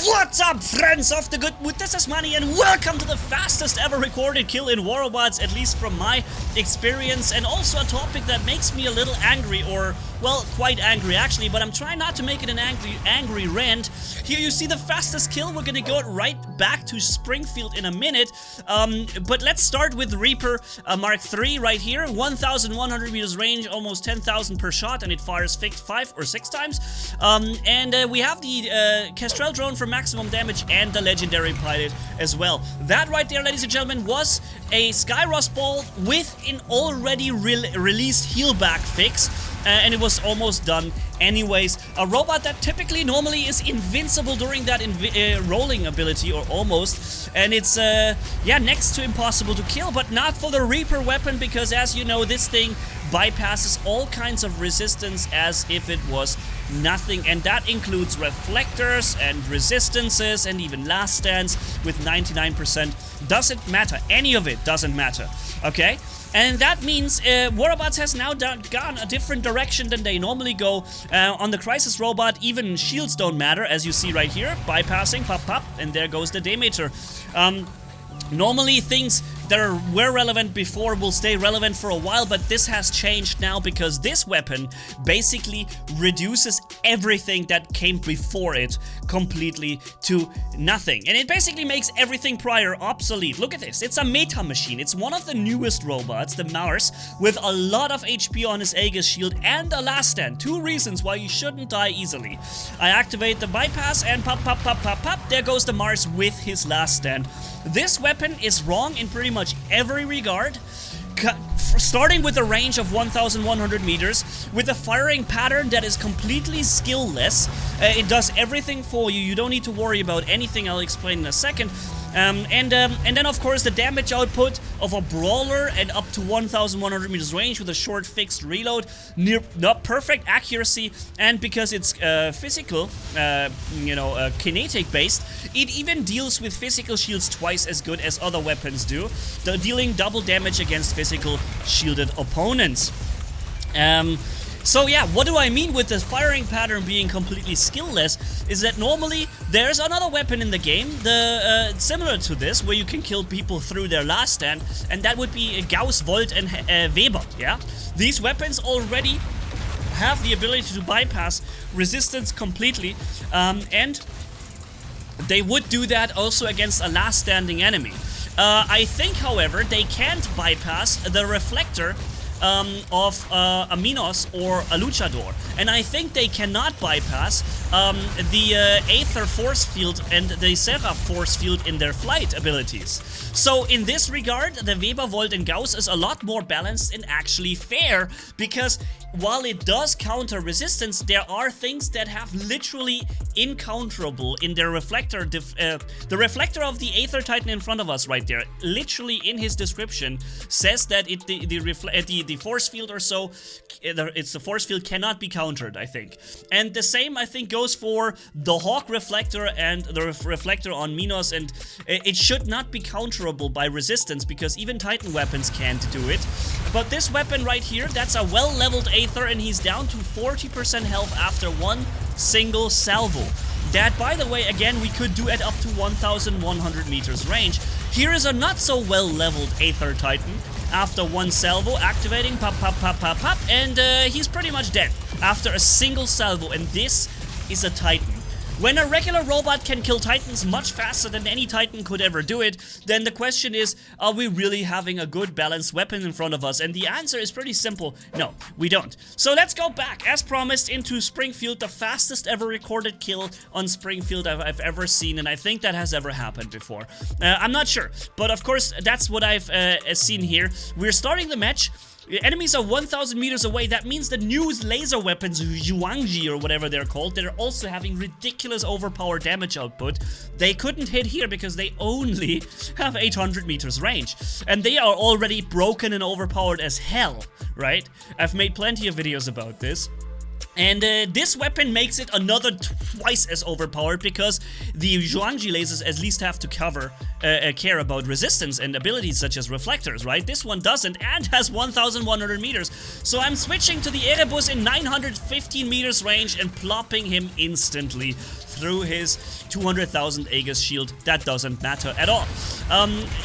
What's up, friends of the good mood? This is Manni and welcome to the fastest ever recorded kill in Robotzs, at least from my experience, and also a topic that makes me a little angry, or, well, quite angry actually, but I'm trying not to make it an angry rant. Here you see the fastest kill. We're gonna go right back to Springfield in a minute, but let's start with Reaper Mk3 right here. 1,100 meters range, almost 10,000 per shot, and it fires 5 or 6 times. We have the Kestrel drone for maximum damage and the legendary pilot as well. That right there, ladies and gentlemen, was a Skyros ball with an already released healback fix. And it was almost done anyways. A robot that typically normally is invincible during that rolling ability, or almost, and it's yeah, next to impossible to kill, but not for the Reaper weapon, because as you know, this thing bypasses all kinds of resistance as if it was nothing, and that includes reflectors and resistances and even last stands with 99%. Doesn't matter. Any of it doesn't matter. Okay? And that means Robotzs has now gone a different direction than they normally go. On the Crisis robot, even shields don't matter, as you see right here. Bypassing, pop, pop, and there goes the Demeter. Normally things that were relevant before will stay relevant for a while, but this has changed now because this weapon basically reduces everything that came before it completely to nothing. And it basically makes everything prior obsolete. Look at this. It's a meta machine. It's one of the newest robots, the Mars, with a lot of HP on his Aegis shield and a last stand. 2 reasons why you shouldn't die easily. I activate the bypass and pop, pop, pop, pop, pop. There goes the Mars with his last stand. This weapon is wrong in pretty much every regard, starting with a range of 1,100 meters, with a firing pattern that is completely skill-less. It does everything for you. You don't need to worry about anything. I'll explain in a second. And then of course the damage output of a brawler and up to 1,100 meters range with a short fixed reload, not perfect accuracy, and because it's physical, kinetic based, it even deals with physical shields twice as good as other weapons do, dealing double damage against physical shielded opponents. So yeah, what do I mean with the firing pattern being completely skill-less is that normally there's another weapon in the game, similar to this, where you can kill people through their last stand, and that would be Gauss, Volt, and Weber, yeah? These weapons already have the ability to bypass resistance completely, and they would do that also against a last standing enemy. I think, however, they can't bypass the reflector of a Minos or a Luchador, and I think they cannot bypass the Aether force field and the Seraph force field in their flight abilities. So in this regard, the Weber, Volt, and Gauss is a lot more balanced and actually fair, because while it does counter resistance, there are things that have literally incounterable in their reflector. The reflector of the Aether Titan in front of us right there, literally in his description, says that the force field or so, it's the force field cannot be countered, I think. And the same, I think, goes for the Hawk reflector and the reflector on Minos, and it should not be counterable by resistance, because even Titan weapons can't do it. But this weapon right here, that's a well-leveled Aether, and he's down to 40% health after one single salvo. That, by the way, again, we could do at up to 1,100 meters range. Here is a not so well-leveled Aether Titan. After one salvo, activating, pop, pop, pop, pop, pop, and he's pretty much dead after a single salvo, and this is a Titan. When a regular robot can kill Titans much faster than any Titan could ever do it, then the question is, are we really having a good balanced weapon in front of us? And the answer is pretty simple: no, we don't. So let's go back, as promised, into Springfield, the fastest ever recorded kill on Springfield I've ever seen, and I think that has ever happened before. I'm not sure, but of course that's what I've seen here. We're starting the match. Enemies are 1,000 meters away. That means the newest laser weapons, Zhuangzi or whatever they're called, they're also having ridiculous overpowered damage output. They couldn't hit here because they only have 800 meters range. And they are already broken and overpowered as hell, right? I've made plenty of videos about this. And this weapon makes it another twice as overpowered, because the Zhuangzi lasers at least have to care about resistance and abilities such as reflectors, right? This one doesn't, and has 1,100 meters. So I'm switching to the Erebus in 915 meters range and plopping him instantly through his 200,000 Aegis shield. That doesn't matter at all.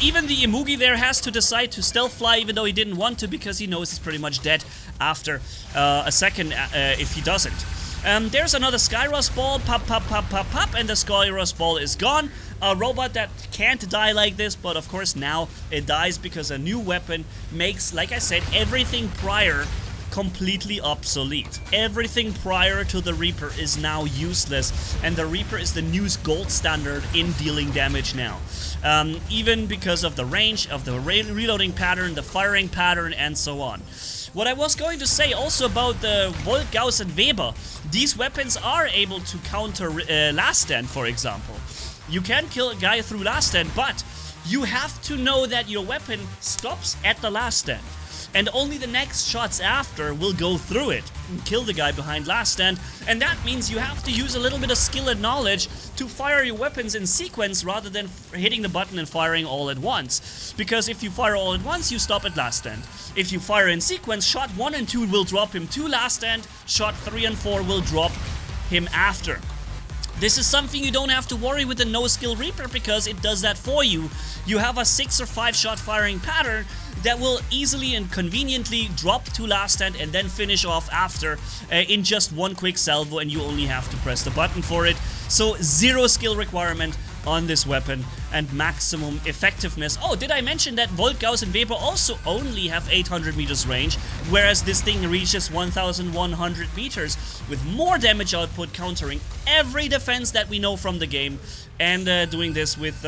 Even the Imugi there has to decide to stealth fly, even though he didn't want to, because he knows he's pretty much dead after a second if he doesn't. There's another Skyros ball, pop, pop, pop, pop, pop, and the Skyros ball is gone. A robot that can't die like this, but of course now it dies because a new weapon makes, like I said, everything prior completely obsolete. Everything prior to the Reaper is now useless, and the Reaper is the new gold standard in dealing damage now. Even because of the range, of the reloading pattern, the firing pattern, and so on. What I was going to say also about the Volt, Gauss, and Weber, these weapons are able to counter Last Stand, for example. You can kill a guy through Last Stand, but you have to know that your weapon stops at the Last Stand. And only the next shots after will go through it and kill the guy behind Last Stand. And that means you have to use a little bit of skill and knowledge to fire your weapons in sequence rather than hitting the button and firing all at once. Because if you fire all at once, you stop at Last Stand. If you fire in sequence, shot 1 and 2 will drop him to Last Stand, shot 3 and 4 will drop him after. This is something you don't have to worry with the no-skill Reaper, because it does that for you. You have a 6 or 5 shot firing pattern that will easily and conveniently drop to Last Stand and then finish off after in just one quick salvo, and you only have to press the button for it. So 0 skill requirement on this weapon and maximum effectiveness. Oh, did I mention that Volt, Gauss, and Weber also only have 800 meters range, whereas this thing reaches 1100 meters with more damage output, countering every defense that we know from the game, and doing this with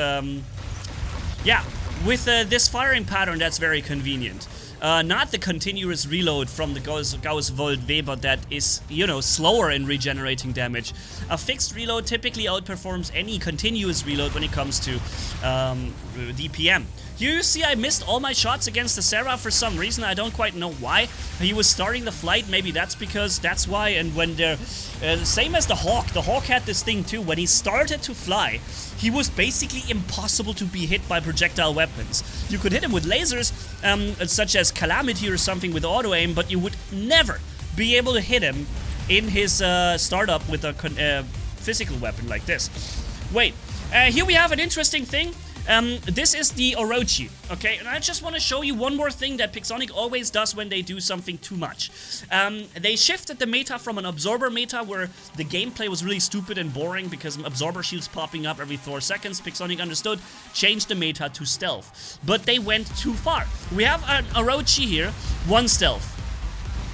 this firing pattern that's very convenient. Not the continuous reload from the Gauss Volt Weber that is, you know, slower in regenerating damage. A fixed reload typically outperforms any continuous reload when it comes to DPM. You see, I missed all my shots against the Seraph for some reason. I don't quite know why. He was starting the flight. Maybe that's why. And when they're same as the Hawk had this thing too. When he started to fly, he was basically impossible to be hit by projectile weapons. You could hit him with lasers, such as Calamity or something with auto aim, but you would never be able to hit him in his startup with a physical weapon like this. Wait, here we have an interesting thing. This is the Orochi, okay? And I just want to show you one more thing that Pixonic always does when they do something too much. They shifted the meta from an Absorber meta where the gameplay was really stupid and boring because Absorber shields popping up every 4 seconds. Pixonic understood, changed the meta to stealth. But they went too far. We have an Orochi here, 1 stealth.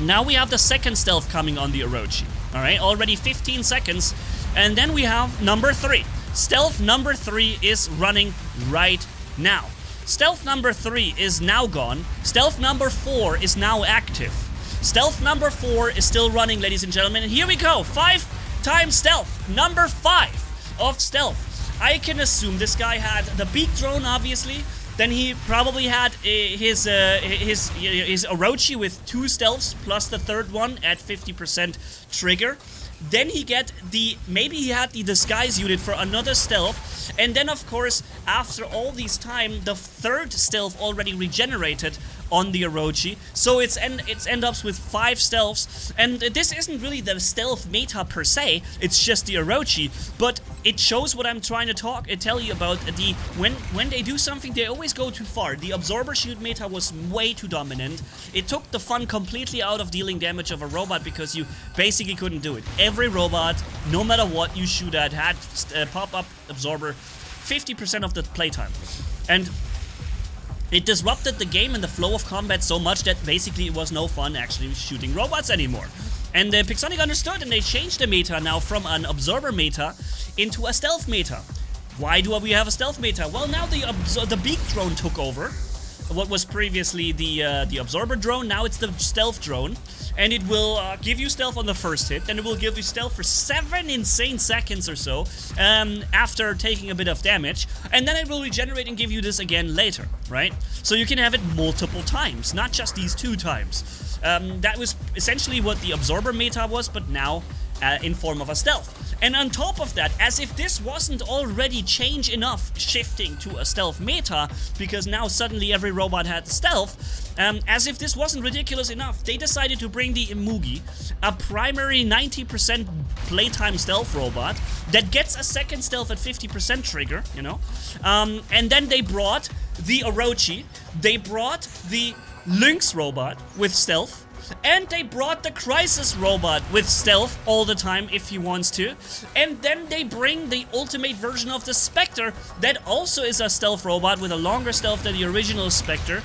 Now we have the 2nd stealth coming on the Orochi, alright? Already 15 seconds. And then we have number 3. Stealth number 3 is running right now. Stealth number 3 is now gone. Stealth number 4 is now active. Stealth number 4 is still running, ladies and gentlemen. And here we go. 5 times stealth. Number 5 of stealth. I can assume this guy had the beak drone, obviously. Then he probably had his Orochi with 2 stealths plus the 3rd one at 50% trigger. Then maybe he had the disguise unit for another stealth, and then of course, after all this time, the 3rd stealth already regenerated on the Orochi, so it ends up with 5 stealths, and this isn't really the stealth meta per se, it's just the Orochi, but it shows what I'm trying to tell you about. When they do something, they always go too far. The Absorber shield meta was way too dominant. It took the fun completely out of dealing damage of a robot because you basically couldn't do it. Every robot, no matter what you shoot at, had pop-up Absorber 50% of the playtime. And it disrupted the game and the flow of combat so much that basically it was no fun actually shooting robots anymore. And Pixonic understood, and they changed the meta now from an Absorber meta into a stealth meta. Why do we have a stealth meta? Well, now the beak drone took over. What was previously the Absorber drone, now it's the stealth drone. And it will give you stealth on the first hit, then it will give you stealth for 7 insane seconds or so after taking a bit of damage, and then it will regenerate and give you this again later, right? So you can have it multiple times, not just these 2 times. That was essentially what the Absorber meta was, but now in form of a stealth. And on top of that, as if this wasn't already change enough shifting to a stealth meta, because now suddenly every robot had stealth, as if this wasn't ridiculous enough, they decided to bring the Imugi, a primary 90% playtime stealth robot that gets a second stealth at 50% trigger, you know. And then they brought the Orochi, they brought the Lynx robot with stealth, and they brought the Crisis robot with stealth all the time if he wants to. And then they bring the ultimate version of the Spectre that also is a stealth robot with a longer stealth than the original Spectre.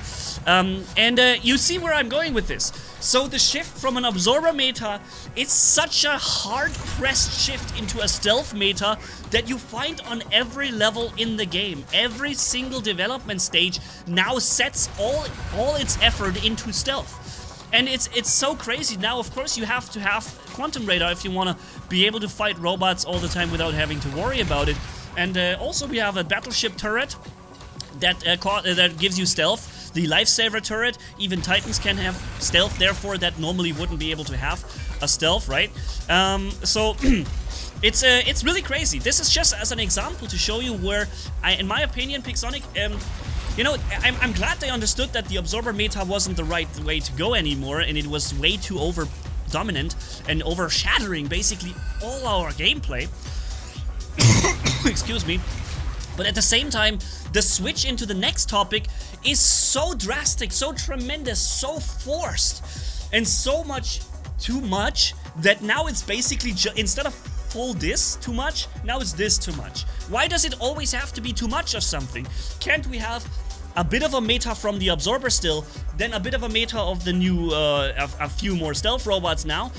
You see where I'm going with this. So the shift from an Absorber meta is such a hard-pressed shift into a stealth meta that you find on every level in the game. Every single development stage now sets all its effort into stealth. And it's so crazy. Now, of course, you have to have Quantum Radar if you want to be able to fight robots all the time without having to worry about it. And also we have a Battleship turret that gives you stealth. The Lifesaver turret, even Titans can have stealth, therefore that normally wouldn't be able to have a stealth, right? It's really crazy. This is just as an example to show you where, in my opinion, Pixonic, you know, I'm glad they understood that the Absorber meta wasn't the right way to go anymore, and it was way too over-dominant and overshadowing basically all our gameplay. Excuse me. But at the same time, the switch into the next topic is so drastic, so tremendous, so forced, and so much too much that now it's basically instead of full this too much, now it's this too much. Why does it always have to be too much of something? Can't we have a bit of a meta from the Absorber still, then a bit of a meta of the new, a few more stealth robots now,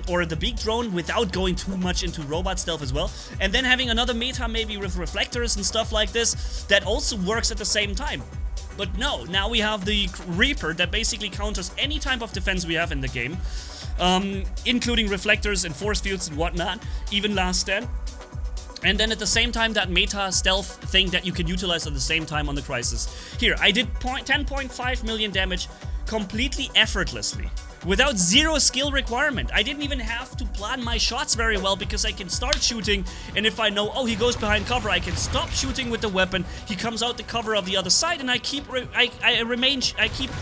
or the big drone without going too much into robot stealth as well, and then having another meta maybe with reflectors and stuff like this that also works at the same time. But no, now we have the Reaper that basically counters any type of defense we have in the game, including reflectors and force fields and whatnot, even Last Stand. And then at the same time, that meta stealth thing that you can utilize at the same time on the Crisis. Here, I did 10.5 million damage completely effortlessly, without zero skill requirement. I didn't even have to plan my shots very well because I can start shooting, and if I know, oh, he goes behind cover, I can stop shooting with the weapon, he comes out the cover of the other side, and I keep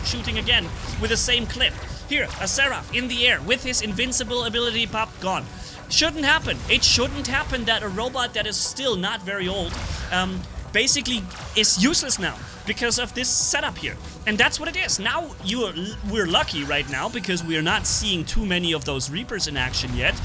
shooting again with the same clip. Here, a Seraph in the air with his invincible ability pop gone. Shouldn't happen. It shouldn't happen that a robot that is still not very old basically is useless now because of this setup here. And that's what it is. Now we're lucky right now because we're not seeing too many of those Reapers in action yet.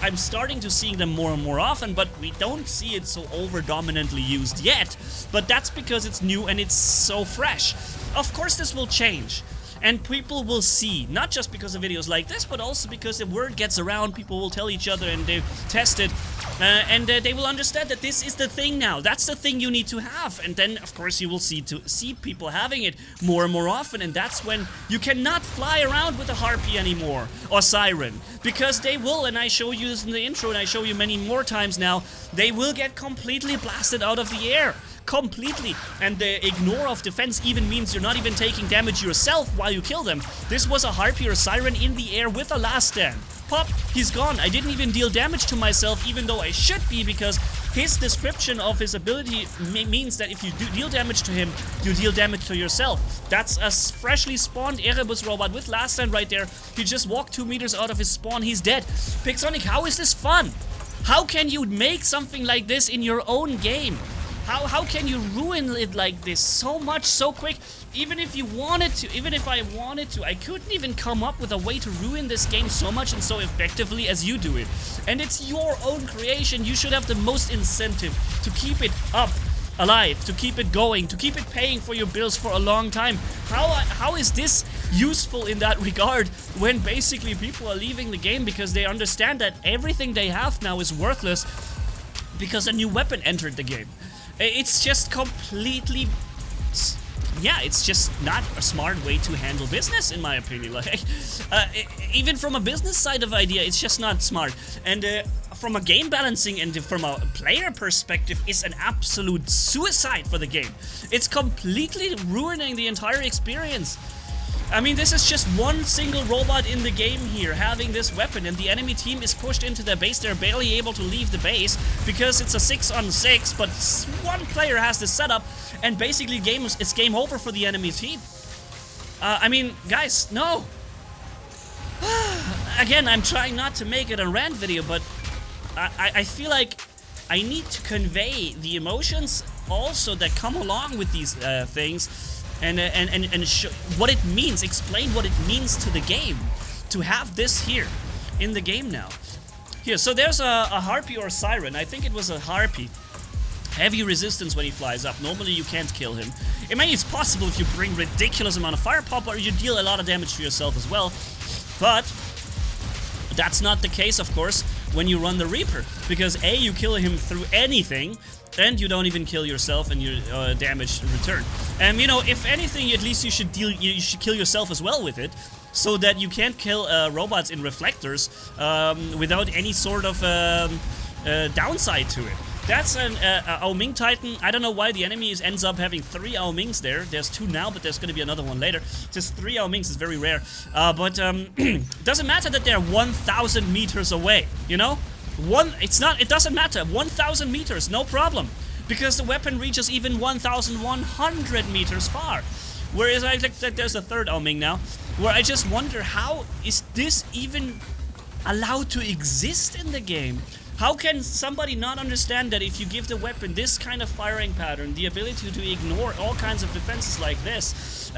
I'm starting to see them more and more often, but we don't see it so over-dominantly used yet. But that's because it's new and it's so fresh. Of course this will change. And people will see, not just because of videos like this, but also because the word gets around, people will tell each other and they test it, and they will understand that this is the thing now. That's the thing you need to have. And then, of course, you will see people having it more and more often, and that's when you cannot fly around with a Harpy anymore, or Siren, because they will, and I show you this in the intro, and I show you many more times now, they will get completely blasted out of the air. Completely. And the ignore of defense even means you're not even taking damage yourself while you kill them. This was a Harpy or Siren in the air with a Last Stand. Pop, he's gone. I didn't even deal damage to myself, even though I should be, because his description of his ability means that if you deal damage to him, you deal damage to yourself. That's a freshly spawned Erebus robot with Last Stand right there. He just walked 2 meters out of his spawn, he's dead. Pixonic, how is this fun? How can you make something like this in your own game? How can you ruin it like this so much, so quick? Even if you wanted to, even if I wanted to, I couldn't even come up with a way to ruin this game so much and so effectively as you do it. And it's your own creation. You should have the most incentive to keep it up, alive, to keep it going, to keep it paying for your bills for a long time. How is this useful in that regard when basically people are leaving the game because they understand that everything they have now is worthless because a new weapon entered the game? It's just completely, yeah, it's just not a smart way to handle business, in my opinion. Like, even from a business side of idea, it's just not smart. And from a game balancing and from a player perspective, it's an absolute suicide for the game. It's completely ruining the entire experience. I mean, this is just one single robot in the game here having this weapon, and the enemy team is pushed into their base. They're barely able to leave the base because it's a 6-on-6, but one player has this setup, and basically it's game over for the enemy team. I mean, guys, no. Again, I'm trying not to make it a rant video, but I feel like I need to convey the emotions also that come along with these things, and what it means, explain what it means to the game to have this here in the game now. Here, so there's a harpy or siren. I think it was a harpy. Heavy resistance when he flies up. Normally you can't kill him. I mean, it's possible if you bring ridiculous amount of firepower, or you deal a lot of damage to yourself as well. But that's not the case, of course, when you run the Reaper, because A, you kill him through anything, and you don't even kill yourself, and your damage return. And you know, if anything, at least you should kill yourself as well with it, so that you can't kill robots in reflectors without any sort of downside to it. That's an Mk3 Titan. I don't know why the enemy ends up having 3 Mks there. There's 2 now, but there's going to be another one later. Just 3 Mks is very rare. But doesn't matter that they're 1,000 meters away, you know? It doesn't matter. 1,000 meters, no problem. Because the weapon reaches even 1,100 meters far. Whereas I think that there's a 3rd Mk now, where I just wonder, how is this even allowed to exist in the game? How can somebody not understand that if you give the weapon this kind of firing pattern, the ability to ignore all kinds of defenses like this,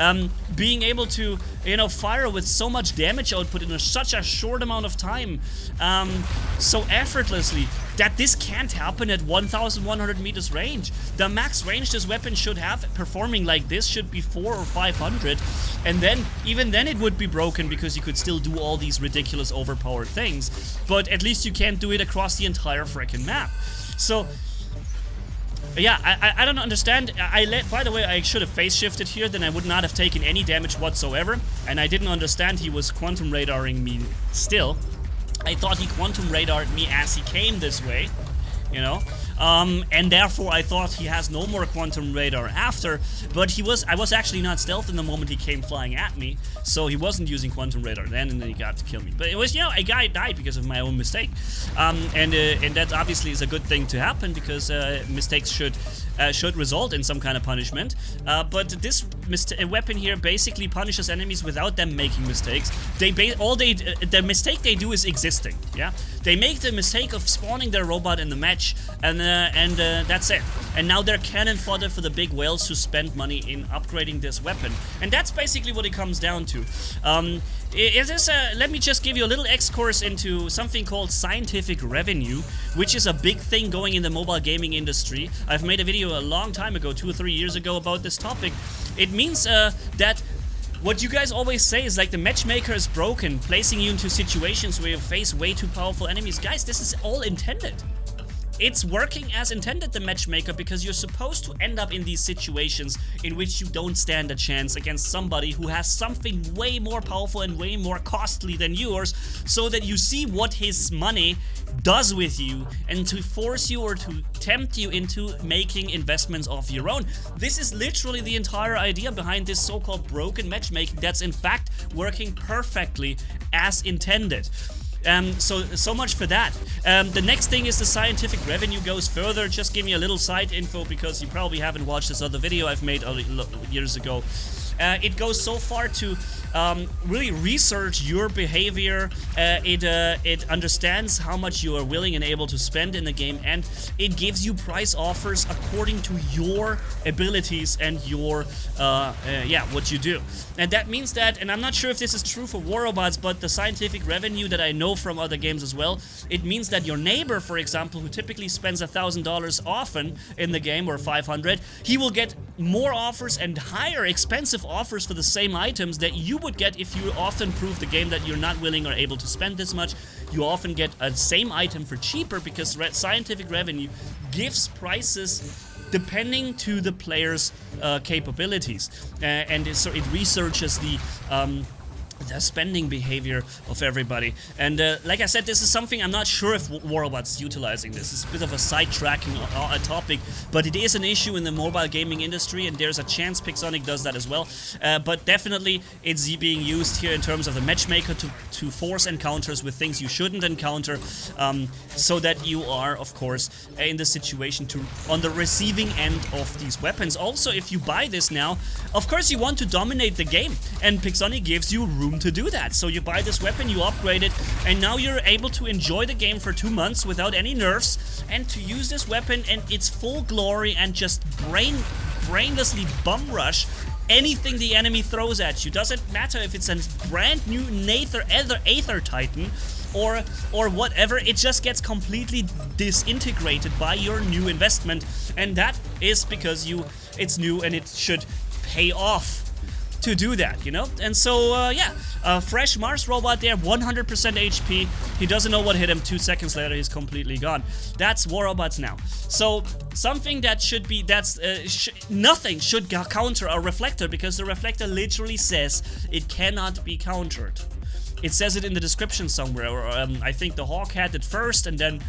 being able to, you know, fire with so much damage output in such a short amount of time, so effortlessly, that this can't happen at 1,100 meters range. The max range this weapon should have performing like this should be 400 or 500, and then, even then it would be broken because you could still do all these ridiculous overpowered things, but at least you can't do it across the entire frickin' map. So, yeah, I don't understand. By the way, I should have phase shifted here, then I would not have taken any damage whatsoever, and I didn't understand he was quantum radaring me still. I thought he quantum radared me as he came this way, you know, and therefore I thought he has no more quantum radar after, but I was actually not stealthed in the moment he came flying at me, so he wasn't using quantum radar then, and then he got to kill me. But it was, you know, a guy died because of my own mistake, and that obviously is a good thing to happen, because mistakes should result in some kind of punishment, but this weapon here basically punishes enemies without them making mistakes. The mistake they do is existing, yeah? They make the mistake of spawning their robot in the match, and that's it. And now they're cannon fodder for the big whales who spend money in upgrading this weapon. And that's basically what it comes down to. Let me just give you a little X-course into something called scientific revenue, which is a big thing going in the mobile gaming industry. I've made a video a long time ago, 2 or 3 years ago, about this topic. It means that what you guys always say is like the matchmaker is broken, placing you into situations where you face way too powerful enemies. Guys, this is all intended. It's working as intended, the matchmaker, because you're supposed to end up in these situations in which you don't stand a chance against somebody who has something way more powerful and way more costly than yours, so that you see what his money does with you, and to force you or to tempt you into making investments of your own. This is literally the entire idea behind this so-called broken matchmaking that's in fact working perfectly as intended. So much for that. The next thing is the scientific revenue goes further. Just give me a little side info, because you probably haven't watched this other video I've made years ago. It goes so far to really research your behavior. It understands how much you are willing and able to spend in the game, and it gives you price offers according to your abilities and your what you do. And that means that, and I'm not sure if this is true for Robotzs, but the scientific revenue that I know from other games as well, it means that your neighbor, for example, who typically spends $1,000 often in the game, or 500, he will get more offers and higher expensive offers for the same items that you would get if you often prove the game that you're not willing or able to spend this much. You often get a same item for cheaper, because scientific revenue gives prices depending to the player's capabilities, and so it researches the spending behavior of everybody. And like I said, this is something I'm not sure if Robotzs utilizing this. It's a bit of a sidetracking topic, but it is an issue in the mobile gaming industry, and there's a chance Pixonic does that as well. But definitely it's being used here in terms of the matchmaker to force encounters with things you shouldn't encounter, so that you are, of course, in the situation to on the receiving end of these weapons. Also, if you buy this now, of course you want to dominate the game, and Pixonic gives you room to do that. So you buy this weapon, you upgrade it, and now you're able to enjoy the game for 2 months without any nerfs, and to use this weapon in its full glory and just brainlessly bum rush anything the enemy throws at you. Doesn't matter if it's a brand new Aether Titan or whatever, it just gets completely disintegrated by your new investment, and that is because it's new and it should pay off to do that, you know? And so, yeah, fresh Mars robot there, 100% HP. He doesn't know what hit him. 2 seconds later, he's completely gone. That's Robotzs now. So, something that should be, nothing should counter a reflector, because the reflector literally says it cannot be countered. It says it in the description somewhere, or I think the Hawk had it first, and then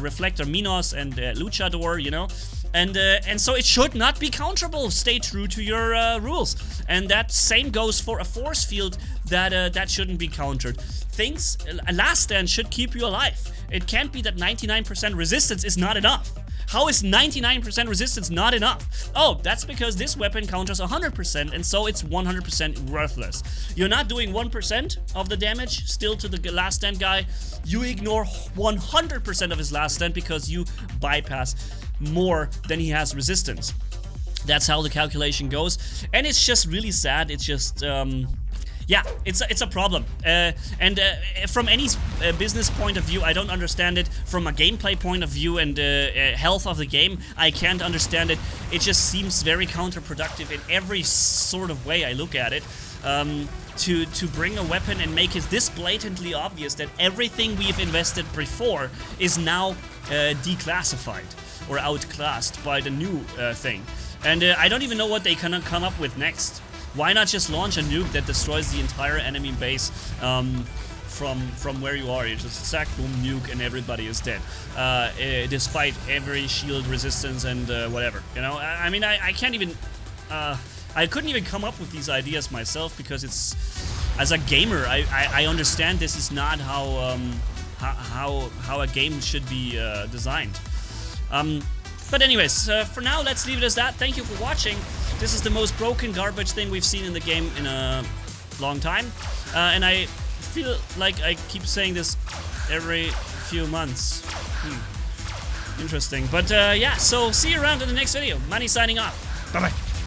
Reflector Minos and Luchador, you know? And so it should not be counterable. Stay true to your rules. And that same goes for a force field that shouldn't be countered. Things, a last stand should keep you alive. It can't be that 99% resistance is not enough. How is 99% resistance not enough? Oh, that's because this weapon counters 100%, and so it's 100% worthless. You're not doing 1% of the damage still to the last stand guy. You ignore 100% of his last stand because you bypass more than he has resistance. That's how the calculation goes, and it's just really sad. It's just yeah, it's a problem, and from any business point of view, I don't understand it. From a gameplay point of view and health of the game, I can't understand it. It just seems very counterproductive in every sort of way I look at it. To bring a weapon and make it this blatantly obvious that everything we've invested before is now declassified or outclassed by the new thing. And I don't even know what they can come up with next. Why not just launch a nuke that destroys the entire enemy base from where you are? You just sack, boom, nuke, and everybody is dead. Despite every shield resistance and whatever. You know, I mean, I can't even... I couldn't even come up with these ideas myself, because it's... As a gamer, I understand this is not how a game should be designed. But anyways, for now, let's leave it as that. Thank you for watching. This is the most broken garbage thing we've seen in the game in a long time. And I feel like I keep saying this every few months. Interesting. But yeah, so see you around in the next video. Manni signing off. Bye-bye.